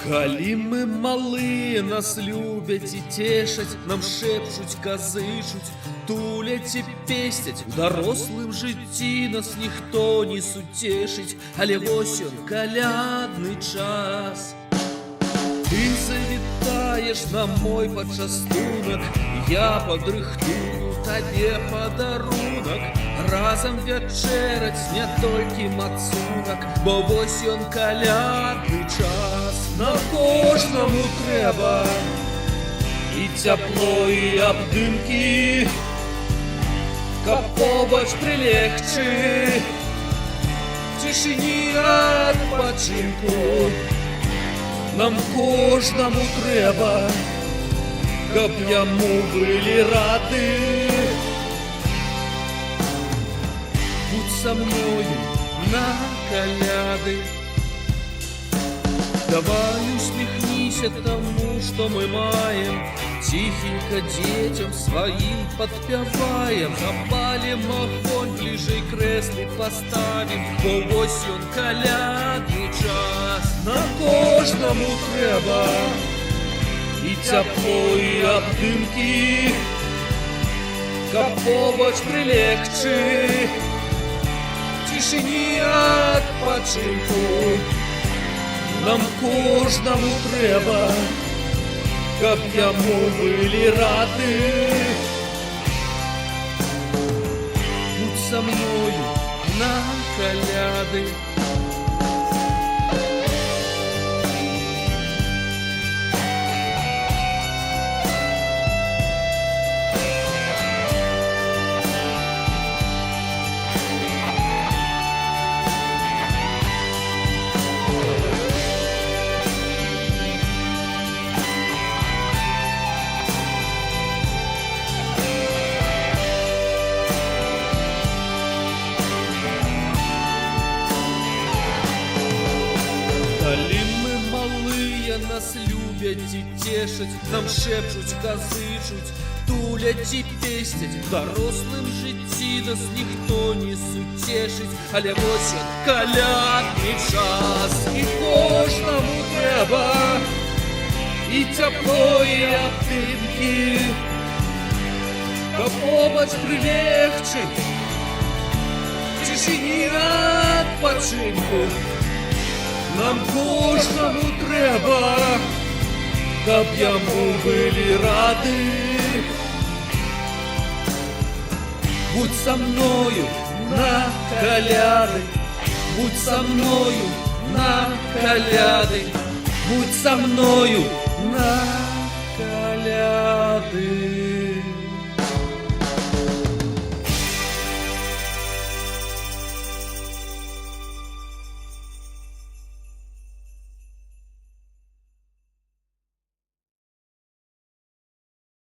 Калі мы малыя, нас любяць і цешаць, нам шэпчуць, казычуць, туляць і песцяць. У дарослым жыцці нас ніхто не суцешыць, але вось ён, калядны час. Ты завітаеш на мой пачастунак, я падрыхтую табе падарунак. Разам вячэраць не толькі мацунак, бо вось ён, калядны час. Нам кожнаму трэба і цяпло, і абдымкі, каб побач прылегчы в цішыні адпачынку. Нам кожнаму трэба, каб яму былі рады. Будь са мною на каляды. Давай усміхніся таму, што мы маем, ціхенька дзецям сваім падпяваем. Запалім агонь, бліжэй крэслы паставім, бо вось ён, калядны час. Нам кожнаму трэба і цяпло, і абдымкі, каб побач прылегчы в цішыні адпачынку. Нам кожнаму трэба, каб яму былі рады. Будь са мною на каляды. Калі мы малыя, нас любяць і цешаць, нам шэпчуць, казычуць, туляць і песцяць. У дарослым жыцці нас ніхто не суцешыць, але вось ён, калядны час. І кожнаму трэба і цяпло, і абдымкі, каб побач прылегчы в цішыні адпачынку. Нам кожнаму трэба, каб яму былі рады. Будь са мною на каляды, будь са мною на каляды, будь са мною на каляды.